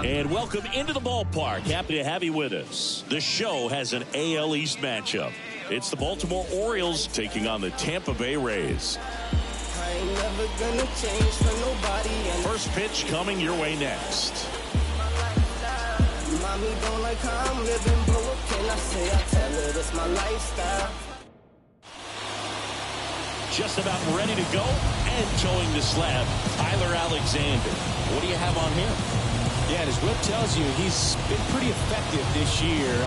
And welcome into the ballpark. Happy to have you with us. The show has an AL East matchup. It's the Baltimore Orioles taking on the Tampa Bay Rays. I ain't never gonna change for nobody. First pitch coming your way next. Mommy don't like how I'm living, but what can I say? I tell her that's my lifestyle. Just about ready to go and towing the slab, Tyler Alexander. What do you have on him? Yeah, and as Whip tells you, he's been pretty effective this year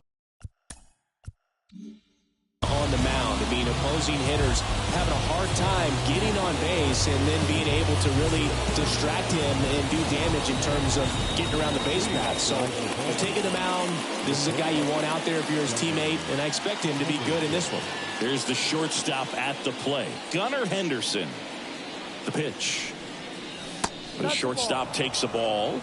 on the mound. I mean, opposing hitters having a hard time getting on base and then being able to really distract him and do damage in terms of getting around the base path. So, taking the mound, this is a guy you want out there if you're his teammate, and I expect him to be good in this one. There's the shortstop at the play. Gunnar Henderson. The pitch. The shortstop takes the ball.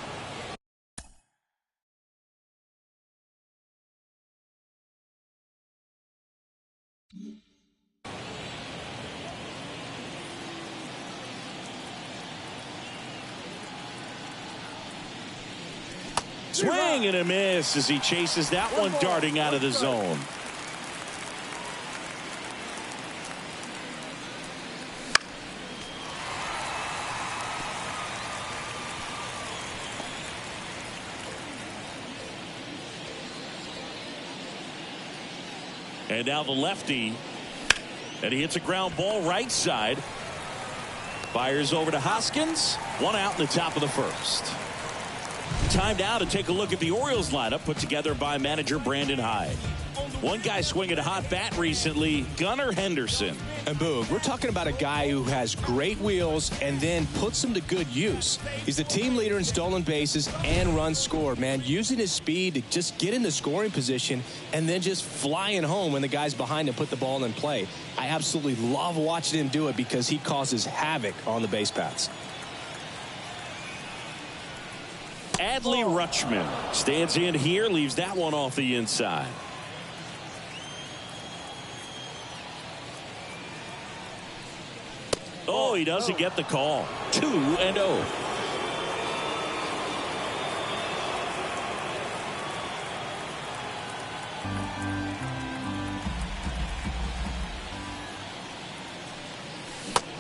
Swing and a miss as he chases that one darting out of the zone. And now the lefty, and he hits a ground ball right side. Fires over to Hoskins. One out in the top of the first. Time now to take a look at the Orioles lineup put together by manager Brandon Hyde. One guy swinging a hot bat recently, Gunnar Henderson. And Boog, we're talking about a guy who has great wheels and then puts them to good use. He's the team leader in stolen bases and runs scored, man. Using his speed to just get in the scoring position and then just flying home when the guys behind him put the ball in play. I absolutely love watching him do it because he causes havoc on the base paths. Adley Rutschman stands in here, leaves that one off the inside. Oh, he doesn't get the call. 2-0.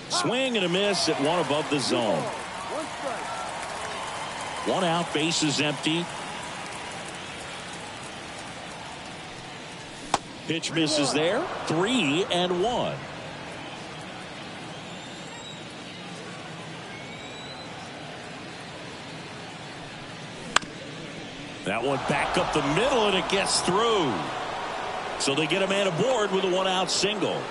Swing and a miss at one above the zone. One out, bases empty. Pitch misses there. 3-1. That one back up the middle, and it gets through. So they get a man aboard with a one-out single.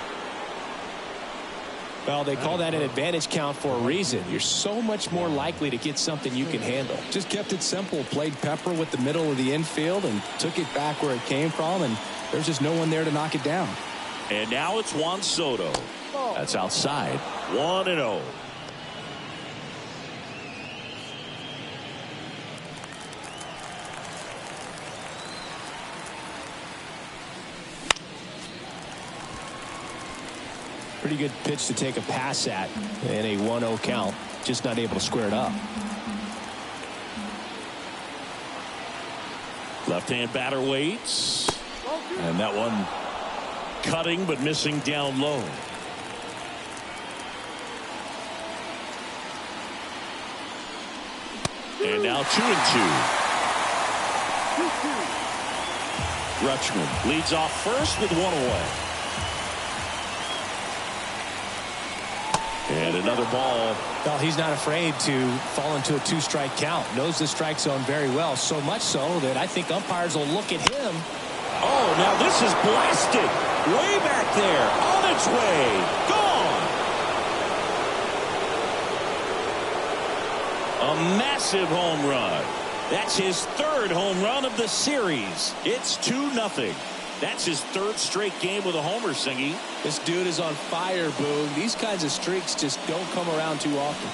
Well, they call that an advantage count for a reason. You're so much more likely to get something you can handle. Just kept it simple. Played pepper with the middle of the infield and took it back where it came from, and there's just no one there to knock it down. And now it's Juan Soto. That's outside. 1-0. Pretty good pitch to take a pass at in a 1-0 count. Just not able to square it up. Left-hand batter waits. And that one cutting but missing down low. And now 2-2. Rutschman leads off first with one away. And another ball. Well, he's not afraid to fall into a two-strike count. Knows the strike zone very well. So much so that I think umpires will look at him. Oh, now this is blasted. Way back there. On its way. Gone. A massive home run. That's his third home run of the series. It's 2-0. That's his third straight game with a homer, Singy. This dude is on fire, Boog. These kinds of streaks just don't come around too often.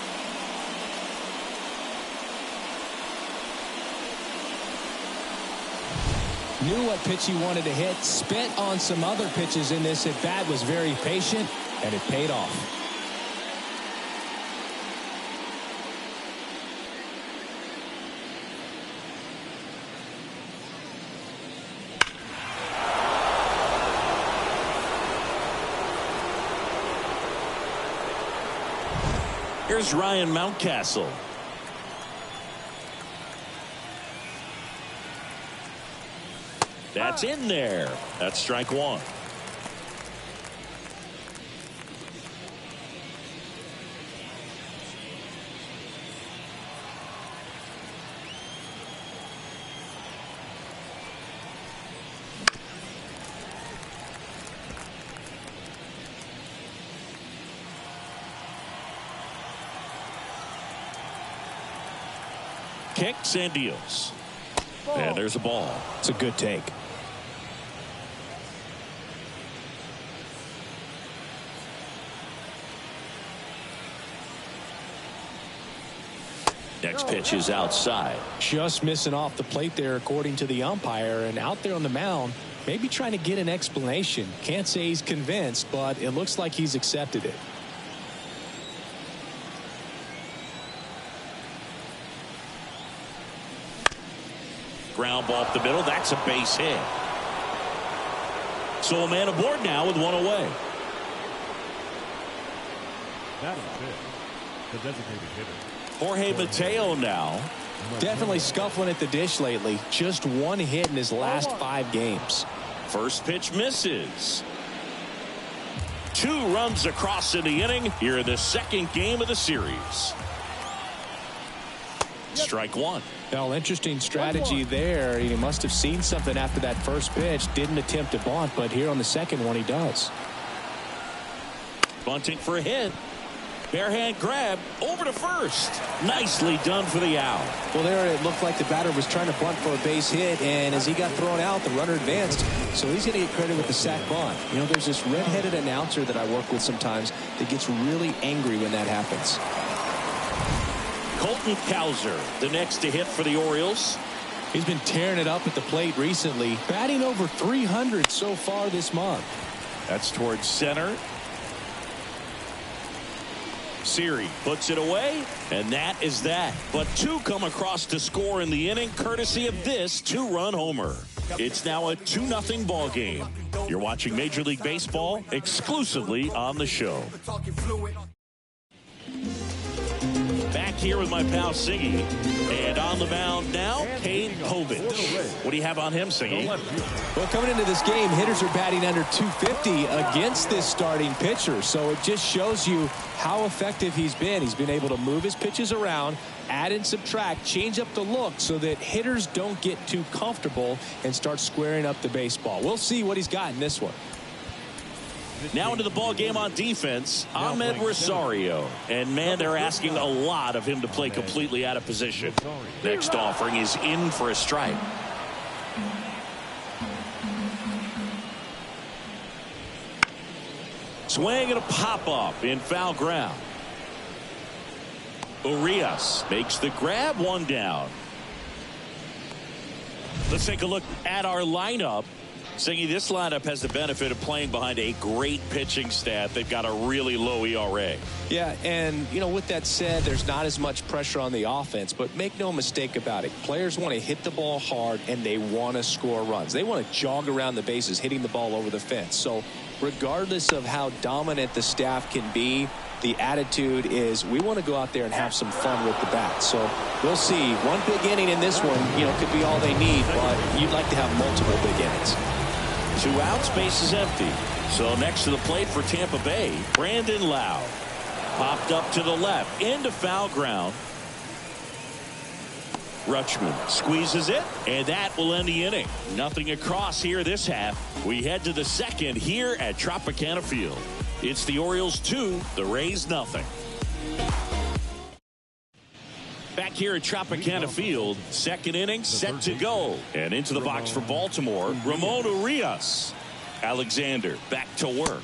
Knew what pitch he wanted to hit. Spent on some other pitches in this at bat. Was very patient, and it paid off. Here's Ryan Mountcastle. That's in there. That's strike one. Kicks and deals. And there's a ball. It's a good take. Next pitch is outside. Just missing off the plate there, according to the umpire, and out there on the mound, maybe trying to get an explanation. Can't say he's convinced, but it looks like he's accepted it. Ground ball up the middle. That's a base hit. So a man aboard now with one away. That is it. The designated hitter. Jorge Mateo now. Definitely scuffling at the dish lately. Just one hit in his last 5 games. First pitch misses. 2 runs across in the inning here in the second game of the series. Strike one. Well, interesting strategy there. He must have seen something after that first pitch. Didn't attempt to bunt, but here on the second one he does. Bunting for a hit. Barehand grab over to first. Nicely done for the out. Well, there it looked like the batter was trying to bunt for a base hit, and as he got thrown out, the runner advanced. So he's going to get credit with the sac bunt. You know, there's this red-headed announcer that I work with sometimes that gets really angry when that happens. Colton Cowser, the next to hit for the Orioles. He's been tearing it up at the plate recently, batting over 300 so far this month. That's towards center. Siri puts it away, and that is that. But 2 come across to score in the inning, courtesy of this 2-run homer. It's now a 2-0 ball game. You're watching Major League Baseball exclusively on the show. Back here with my pal Siggy, and on the mound now, Kane Povich. What do you have on him, Siggy? Well, coming into this game, hitters are batting under 250 against this starting pitcher, so it just shows you how effective he's been. He's been able to move his pitches around, add and subtract, change up the look so that hitters don't get too comfortable and start squaring up the baseball. We'll see what he's got in this one. Now into the ball game on defense, Ahmed Rosario. And, man, they're asking a lot of him to play completely out of position. Next offering is in for a strike. Swing and a pop-up in foul ground. Urias makes the grab, 1 down. Let's take a look at our lineup. Siggy, this lineup has the benefit of playing behind a great pitching staff. They've got a really low ERA. Yeah, and, you know, with that said, there's not as much pressure on the offense, but make no mistake about it. Players want to hit the ball hard, and they want to score runs. They want to jog around the bases, hitting the ball over the fence. So regardless of how dominant the staff can be, the attitude is we want to go out there and have some fun with the bat. So we'll see. One big inning in this one, you know, could be all they need, but you'd like to have multiple big innings. 2 outs, base is empty. So next to the plate for Tampa Bay, Brandon Lau. Popped up to the left, into foul ground. Rutschman squeezes it, and that will end the inning. Nothing across here this half. We head to the second here at Tropicana Field. It's the Orioles 2, the Rays nothing. Back here at Tropicana Field, second inning set to go. And into the box for Baltimore, Ramon Urias. Alexander back to work.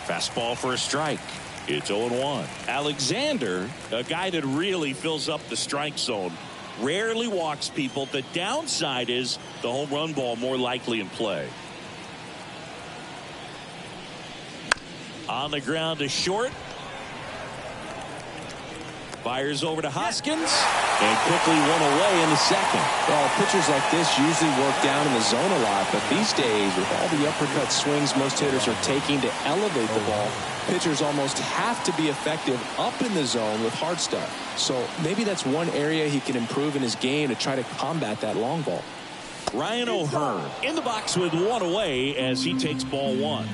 Fastball for a strike. It's 0-1. Alexander, a guy that really fills up the strike zone, rarely walks people. The downside is the home run ball more likely in play. On the ground to short. Fires over to Hoskins, and quickly one away in the second. Well, pitchers like this usually work down in the zone a lot, but these days, with all the uppercut swings most hitters are taking to elevate the ball, pitchers almost have to be effective up in the zone with hard stuff. So maybe that's one area he can improve in his game to try to combat that long ball. Ryan O'Hearn in the box with one away as he takes ball one.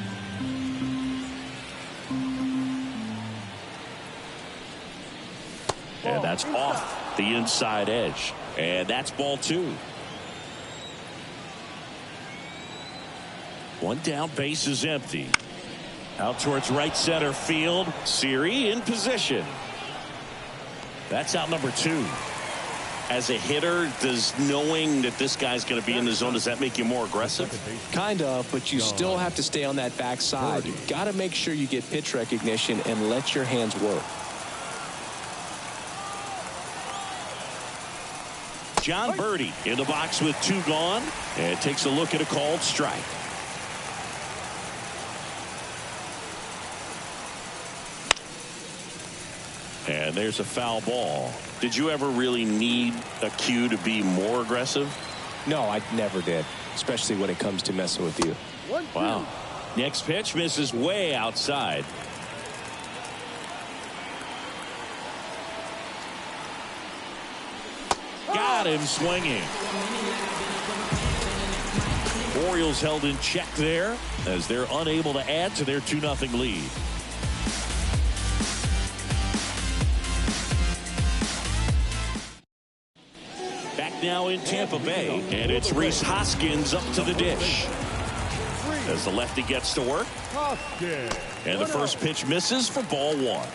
And that's off the inside edge. And that's ball two. One down, base is empty. Out towards right center field. Siri in position. That's out number two. As a hitter, does knowing that this guy's going to be in the zone, does that make you more aggressive? Kind of, but you still have to stay on that backside. You've got to make sure you get pitch recognition and let your hands work. John Birdie in the box with two gone, and takes a look at a called strike. And there's a foul ball. Did you ever really need a cue to be more aggressive? No, I never did, especially when it comes to messing with you. Wow. Next pitch misses way outside. Got him swinging. Orioles held in check there as they're unable to add to their 2-0 lead. Back now in Tampa Bay, and it's Rhys Hoskins up to the dish as the lefty gets to work, and the first pitch misses for ball one.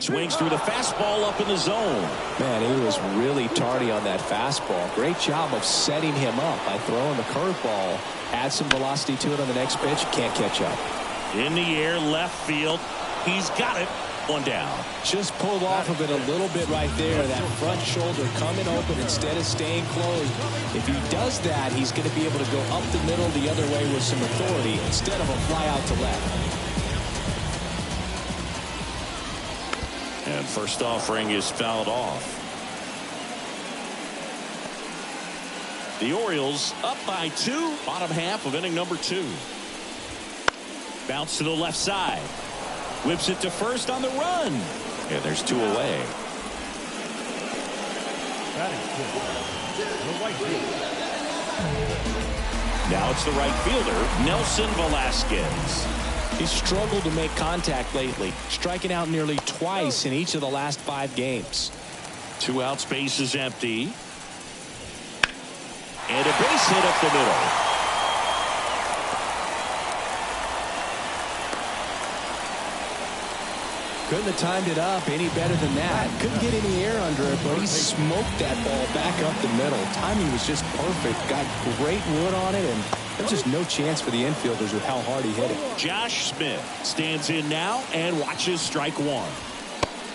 Swings through the fastball up in the zone. Man, he was really tardy on that fastball. Great job of setting him up by throwing the curveball. Add some velocity to it on the next pitch. Can't catch up. In the air, left field. He's got it. One down. Just pulled off of it a little bit right there. That front shoulder coming open instead of staying closed. If he does that, he's going to be able to go up the middle the other way with some authority instead of a fly out to left. And first offering is fouled off. The Orioles up by 2, bottom half of inning number 2. Bounce to the left side. Whips it to first on the run. And there's 2 away. Now it's the right fielder, Nelson Velasquez. He's struggled to make contact lately, striking out nearly twice in each of the last 5 games. 2 outs, base is empty. And a base hit up the middle. Couldn't have timed it up any better than that. Couldn't get any air under it, but he smoked that ball back up the middle. Timing was just perfect. Got great wood on it, and there's just no chance for the infielders with how hard he hit it. Josh Smith stands in now and watches strike 1.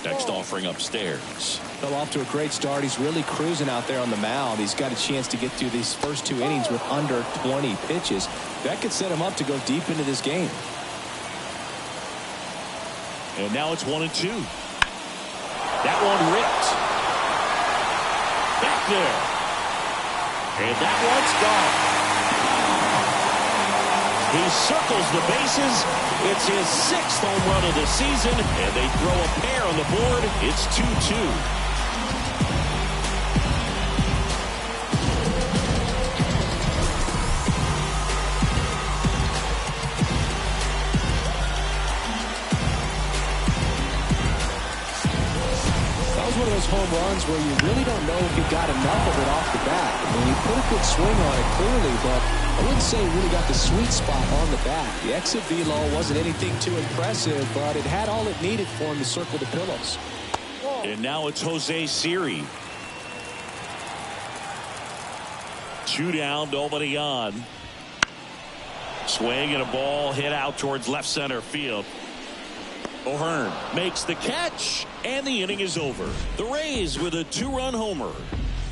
Next offering upstairs. Fell off to a great start. He's really cruising out there on the mound. He's got a chance to get through these first 2 innings with under 20 pitches. That could set him up to go deep into this game. And now it's 1-2. That one ripped. Back there. And that one's gone. He circles the bases. It's his 6th home run of the season, and they throw a pair on the board. It's 2-2. One of those home runs where you really don't know if he got enough of it off the bat. I mean, he put a good swing on it clearly, but I wouldn't say he really got the sweet spot on the bat. The exit velo wasn't anything too impressive, but it had all it needed for him to circle the pillows. And now it's Jose Siri. 2 down, nobody on. Swing and a ball hit out towards left center field. O'Hearn makes the catch, And the inning is over. The Rays with a 2-run homer.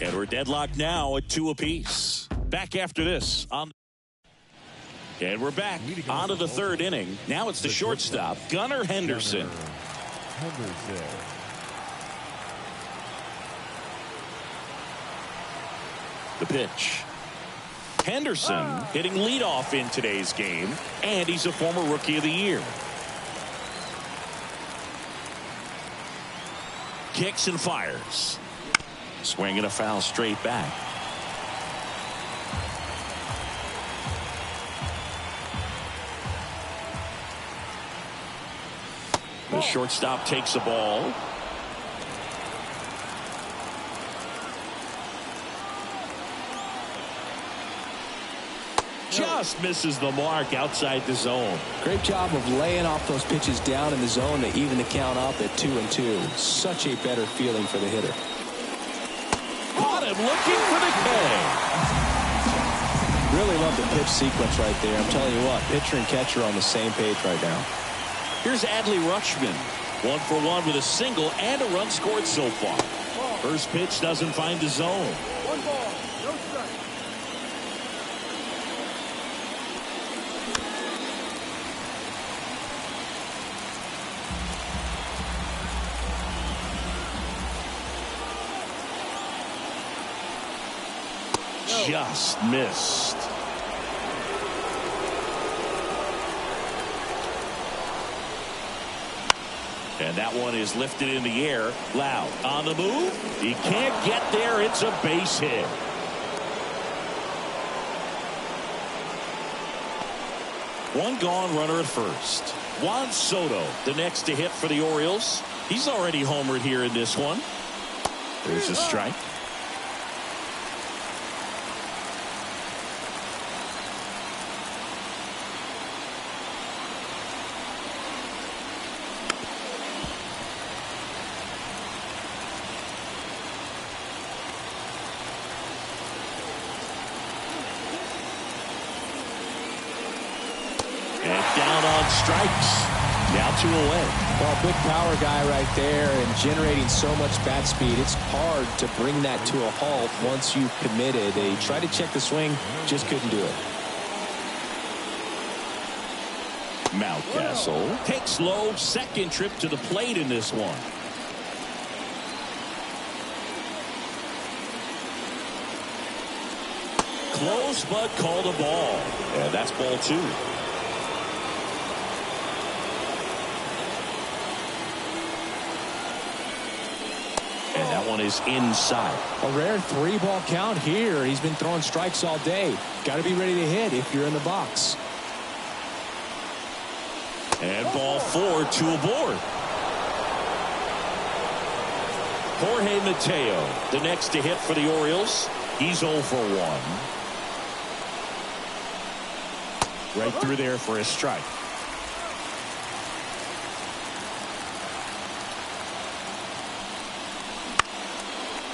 And we're deadlocked now at 2 apiece. Back after this. And we're back on to the 3rd inning. Now it's the shortstop, Gunnar Henderson. The pitch. Henderson hitting leadoff in today's game, and he's a former Rookie of the Year. Kicks and fires. Swing and a foul straight back. The shortstop takes a ball. Just misses the mark outside the zone. Great job of laying off those pitches down in the zone to even the count up at 2-2. Such a better feeling for the hitter. Caught him looking for the K. Really love the pitch sequence right there. I'm telling you what, pitcher and catcher are on the same page right now. Here's Adley Rutschman. 1 for 1 with a single and a run scored so far. First pitch doesn't find the zone. 1 ball, no strike. Just missed. And that one is lifted in the air. Loud on the move. He can't get there. It's a base hit. One gone, runner at first. Juan Soto, the next to hit for the Orioles. He's already homered here in this one. There's a strike. Down on strikes. Now 2 away. Well, big power guy right there and generating so much bat speed. It's hard to bring that to a halt once you've committed. They tried to check the swing, just couldn't do it. Mountcastle takes low, second trip to the plate in this one. Close, but called a ball. And that's ball 2. And that one is inside. A rare 3-ball count here. He's been throwing strikes all day. Got to be ready to hit if you're in the box. And ball 4, 2 aboard. Jorge Mateo, the next to hit for the Orioles. He's 0 for 1. Right through there for a strike.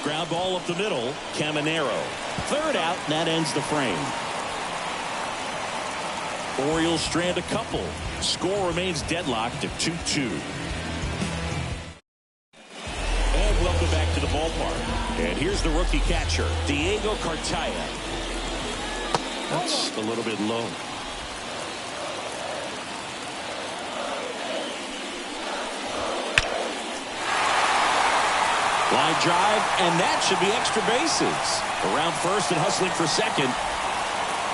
Ground ball up the middle. Caminero. 3rd out, and that ends the frame. Orioles strand a couple. Score remains deadlocked at 2-2. And welcome back to the ballpark. And here's the rookie catcher, Diego Cartaya. That's a little bit low. Line drive, and that should be extra bases. Around first and hustling for second.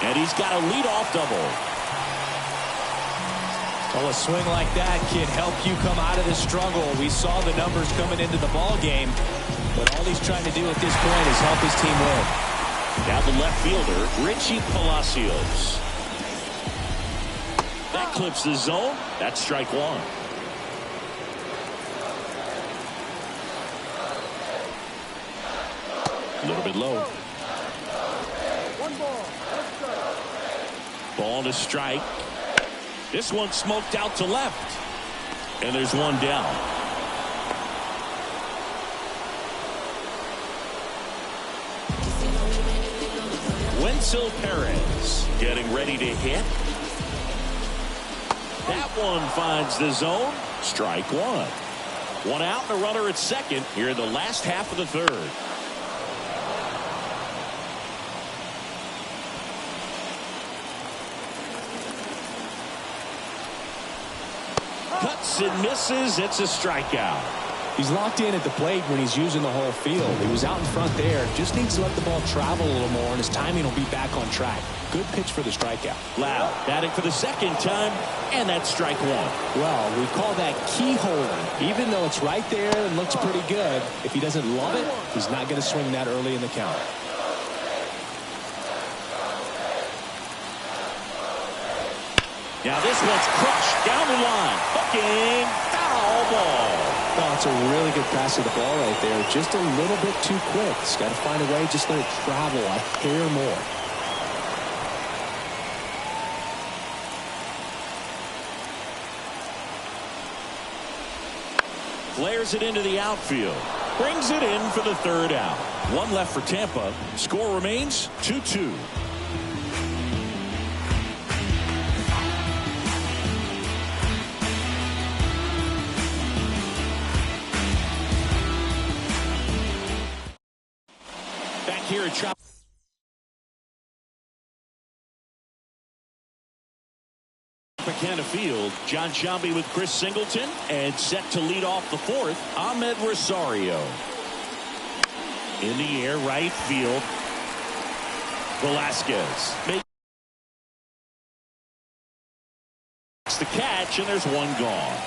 And he's got a leadoff double. Well, a swing like that can help you come out of the struggle. We saw the numbers coming into the ball game, but all he's trying to do at this point is help his team win. Now the left fielder, Richie Palacios. That clips the zone. That's strike 1. A little bit low. 1 ball, no strike. Ball to strike. This one smoked out to left. And there's one down. Wenzel Perez getting ready to hit. That one finds the zone. Strike 1. One out and a runner at second here in the last half of the third. Cuts and misses. It's a strikeout. He's locked in at the plate when he's using the whole field. He was out in front there. Just needs to let the ball travel a little more, and his timing will be back on track. Good pitch for the strikeout. Loud batting for the second time, and that's strike one. Well, we call that keyholing. Even though it's right there and looks pretty good, if he doesn't love it, he's not going to swing that early in the count. Now this one's crushed down the line. Hooking, foul ball. Oh, it's a really good pass of the ball right there. Just a little bit too quick. He's got to find a way, just let it travel a hair more. Flares it into the outfield. Brings it in for the third out. One left for Tampa. Score remains 2-2. Back here at Tropicana Field, John Shelby with Chris Singleton, and set to lead off the fourth, Ahmed Rosario. In the air, right field. Velasquez makes the catch, and there's one gone.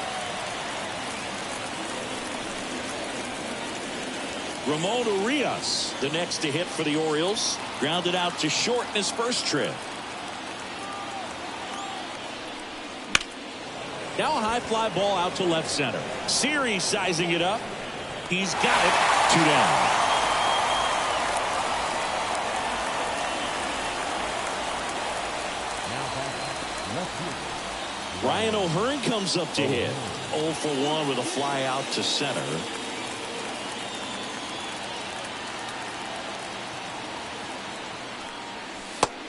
Ramon Urias, the next to hit for the Orioles, grounded out to short in his first trip. Now a high fly ball out to left center. Siri sizing it up. He's got it. 2 down. Ryan O'Hearn comes up to hit. 0 for 1 with a fly out to center.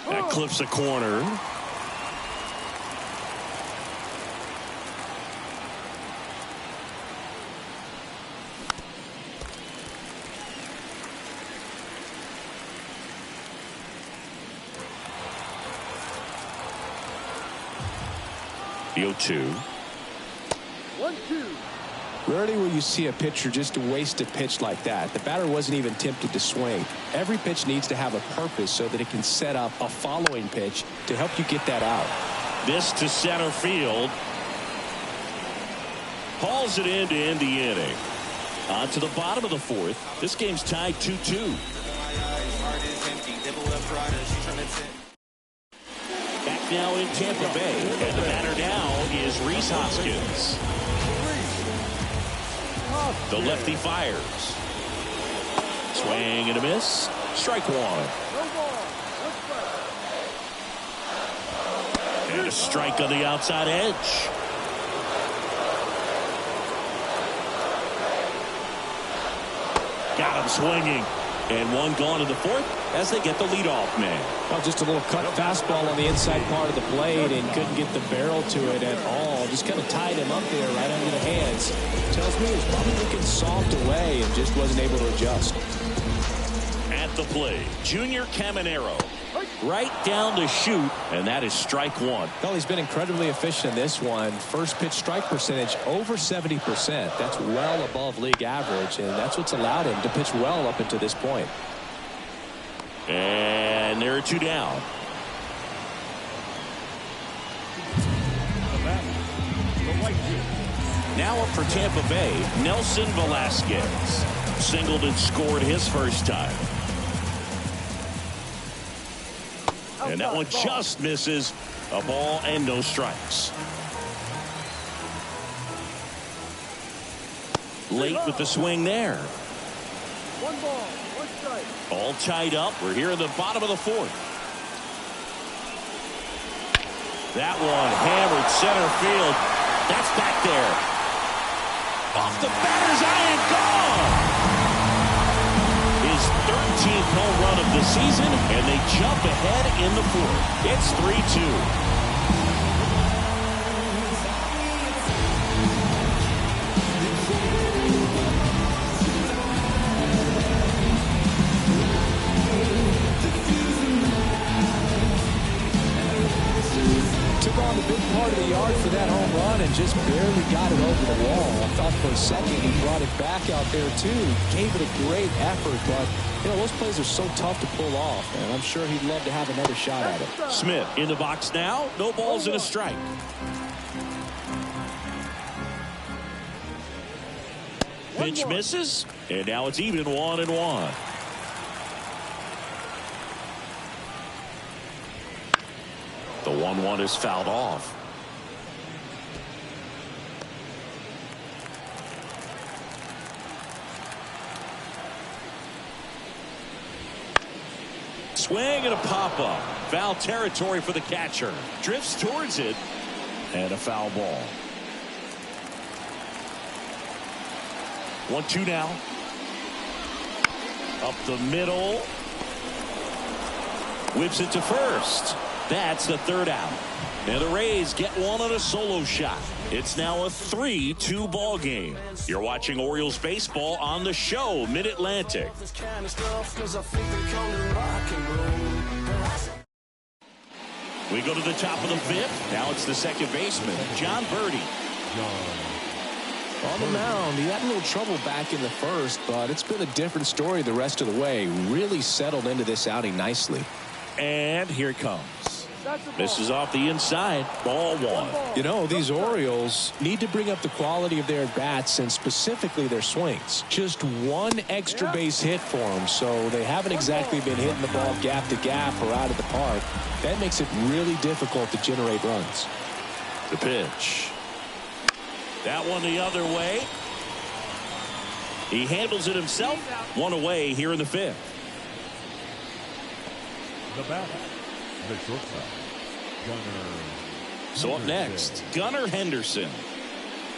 That clips a corner. The 0-2. 1-2. Rarely will you see a pitcher just waste a pitch like that. The batter wasn't even tempted to swing. Every pitch needs to have a purpose so that it can set up a following pitch to help you get that out. This to center field. Hauls it in to end the inning. On to the bottom of the fourth. This game's tied 2-2. Back now in Tampa Bay. And the batter now is Rhys Hoskins. The lefty fires. Swing and a miss. Strike one. And a strike on the outside edge. Got him swinging. And one gone in the fourth as they get the leadoff man. Well, just a little cut fastball on the inside part of the plate and couldn't get the barrel to it at all. Just kind of tied him up there right under the hands. Tells me he was probably looking soft away and just wasn't able to adjust. At the plate, Junior Caminero. Right down to shoot, and that is strike one. Well, he's been incredibly efficient in this one. First pitch strike percentage over 70%. That's well above league average, and that's what's allowed him to pitch well up until this point. And there are 2 down. Now up for Tampa Bay, Nelson Velasquez. Singleton scored his first time. And that one just misses. A ball and no strikes. Late with the swing there. 1 ball, 1 strike. All tied up. We're here in the bottom of the fourth. That one hammered center field. That's back there. Off the batter's eye and gone. His 13th home run of the season, and they jump ahead in the fourth. It's 3-2. run and just barely got it over the wall. I thought for a second he brought it back out there too. Gave it a great effort, but you know, those plays are so tough to pull off, and I'm sure he'd love to have another shot at it. Smith in the box now. No balls and a strike. Pitch misses, and now it's even 1-1. The 1-1 is fouled off. Swing and a pop-up. Foul territory for the catcher. Drifts towards it, and a foul ball. 1-2 now. Up the middle. Whips it to first. That's the third out. And the Rays get one on a solo shot. It's now a 3-2 ball game. You're watching Orioles baseball on the show, Mid-Atlantic. We go to the top of the fifth. Now it's the second baseman, John Birdie. On the mound, he had a little trouble back in the first, but it's been a different story the rest of the way. Really settled into this outing nicely. And here it comes. This is off the inside. Ball one. You know, these Orioles need to bring up the quality of their bats and specifically their swings. Just one extra base hit for them, so they haven't exactly been hitting the ball gap to gap or out of the park. That makes it really difficult to generate runs. The pitch. That one the other way. He handles it himself. One away here in the fifth. The batter, the shortstop, Gunnar. So up next, Gunnar Henderson.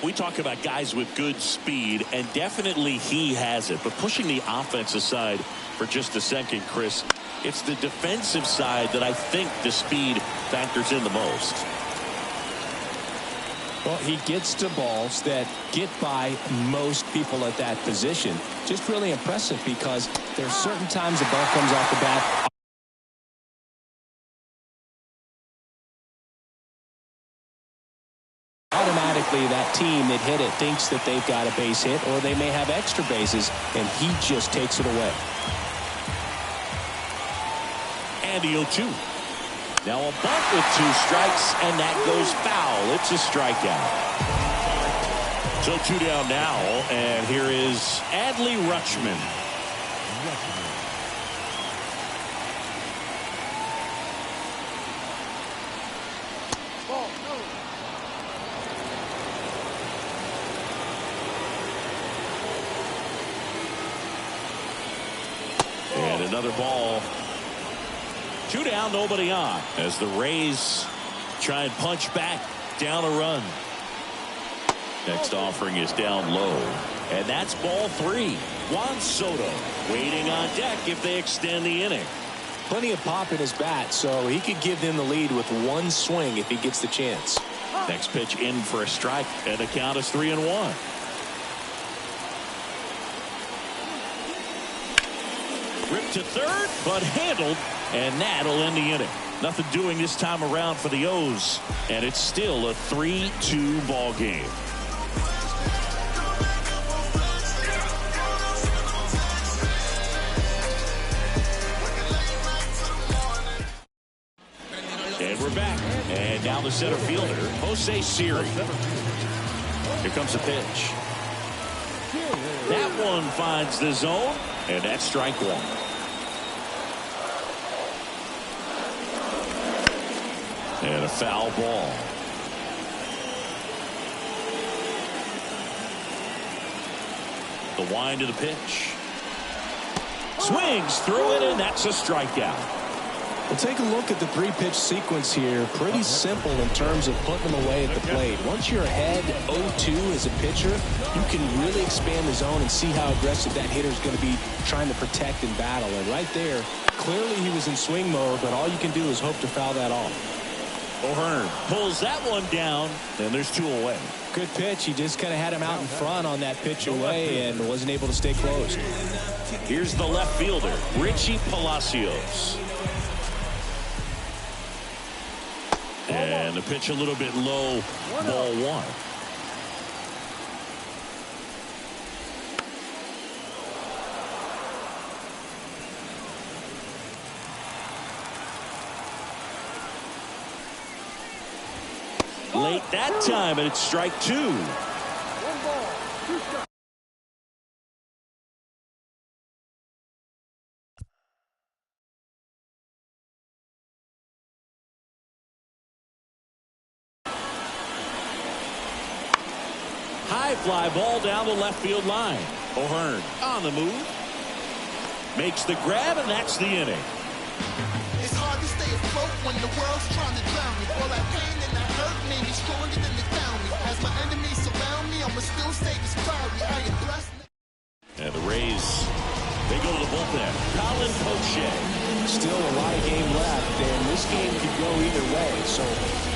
We talk about guys with good speed, and definitely he has it. But pushing the offense aside for just a second, Chris, it's the defensive side that I think the speed factors in the most. Well, he gets to balls that get by most people at that position. Just really impressive because there's certain times the ball comes off the bat. Automatically, that team that hit it thinks that they've got a base hit, or they may have extra bases, and he just takes it away. And the 0-2. Now a bunt with 2 strikes, and that goes foul. It's a strikeout. So 2 down now, and here is Adley Rutschman. And another ball. 2 down, nobody on, as the Rays try and punch back down a run. Next offering is down low, and that's ball 3. Juan Soto waiting on deck if they extend the inning. Plenty of pop in his bat, so he could give them the lead with one swing if he gets the chance. Next pitch in for a strike, and the count is 3-1. Ripped to third, but handled, and that'll end the inning. Nothing doing this time around for the O's, and it's still a 3-2 ball game. And we're back, and now the center fielder, Jose Siri. Here comes the pitch. That one finds the zone, and that's strike 1. And a foul ball. The wind of the pitch. Swings through it, and that's a strikeout. Well, take a look at the 3-pitch sequence here. Pretty simple in terms of putting them away at the plate. Once you're ahead 0-2 as a pitcher, you can really expand the zone and see how aggressive that hitter is going to be trying to protect and battle. And right there, clearly he was in swing mode, but all you can do is hope to foul that off. O'Hearn pulls that one down, and there's 2 away. Good pitch. He just kind of had him out in front on that pitch away and wasn't able to stay closed. Here's the left fielder, Richie Palacios. And the pitch a little bit low, ball one. Late that time, and it's strike two. High fly ball down the left field line. O'Hearn on the move. Makes the grab, and that's the inning. It's hard to stay afloat when the world's trying to drown me. All that pain and that hurt made me stronger than they found me. As my enemies surround me, I'ma still stay this proudly. I am blessed. And the Rays, they go to the bullpen. Colin Poche. Still a lot of game left, and this game could go either way. So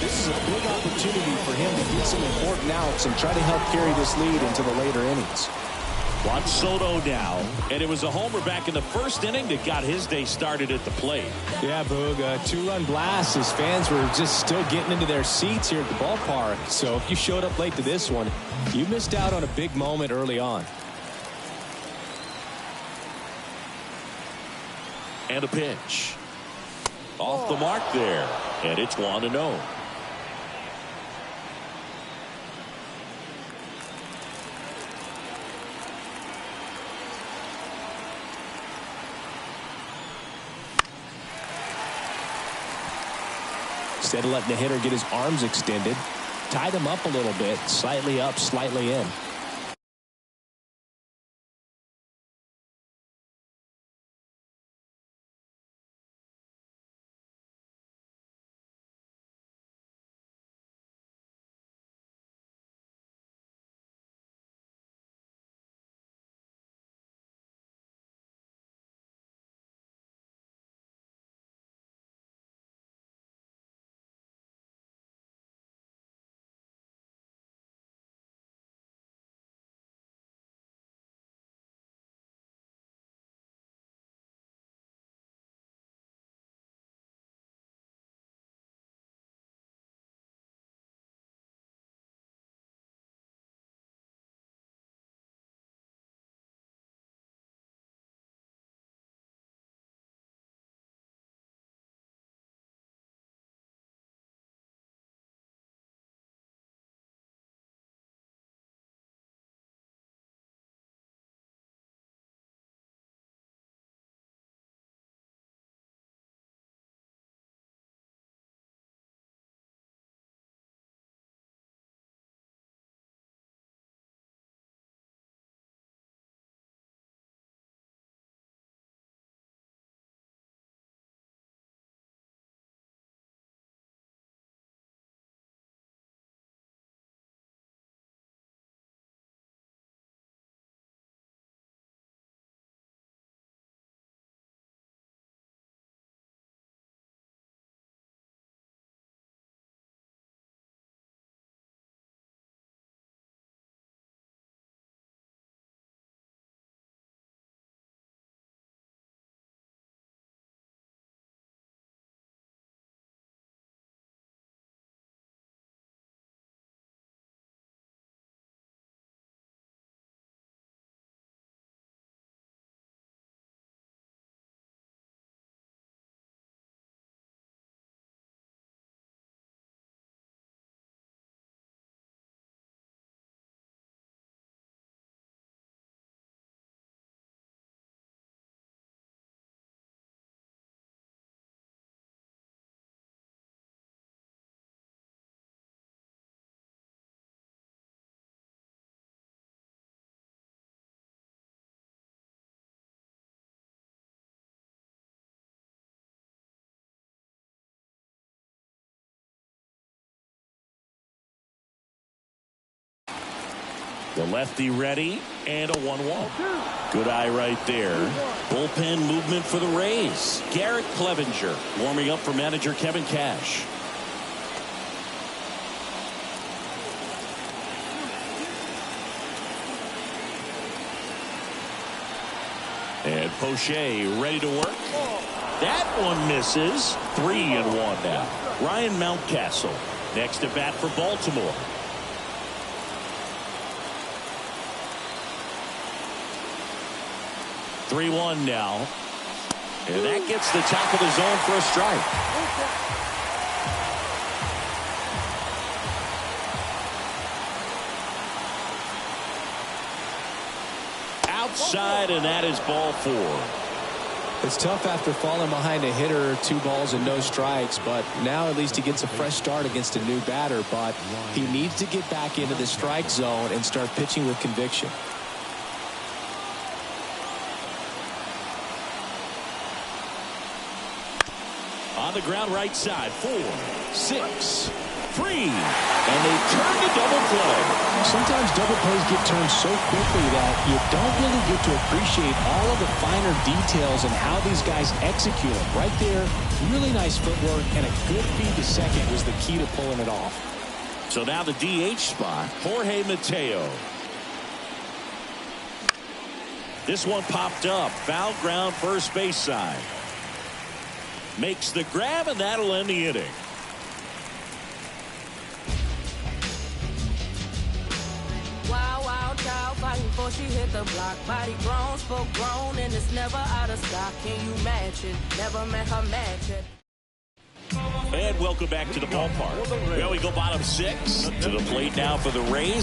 this is a big opportunity for him to get some important outs and try to help carry this lead into the later innings. Juan Soto now, and it was a homer back in the first inning that got his day started at the plate. Yeah, Boog, a two-run blast. His fans were just still getting into their seats here at the ballpark. So if you showed up late to this one, you missed out on a big moment early on. And a pitch. Off the mark there, and it's 1-0. Instead of letting the hitter get his arms extended, tied him up a little bit, slightly up, slightly in. The lefty ready, and a 1-1. Good eye right there. Bullpen movement for the Rays. Garrett Clevenger warming up for manager Kevin Cash. And Poche ready to work. That one misses. 3-1 now. Ryan Mountcastle next to bat for Baltimore. (3-1) now. And that gets the top of the zone for a strike. Outside, and that is ball 4. It's tough after falling behind a hitter, 2 balls and no strikes, but now at least he gets a fresh start against a new batter. But he needs to get back into the strike zone and start pitching with conviction. On the ground right side, 4, 6, 3, and they turn to double play. Sometimes double plays get turned so quickly that you don't really get to appreciate all of the finer details and how these guys execute them. Right there, really nice footwork, and a good feed to second was the key to pulling it off. So now the DH spot, Jorge Mateo. This one popped up, foul ground first base side. Makes the grab, and that'll end the inning. Wild, wild child fighting before she hit the block. Body grown, spoke grown, and it's never out of stock. Can you match it? Never met her match it. And welcome back to the ballpark. Well, we go bottom 6 to the plate now for the Rays.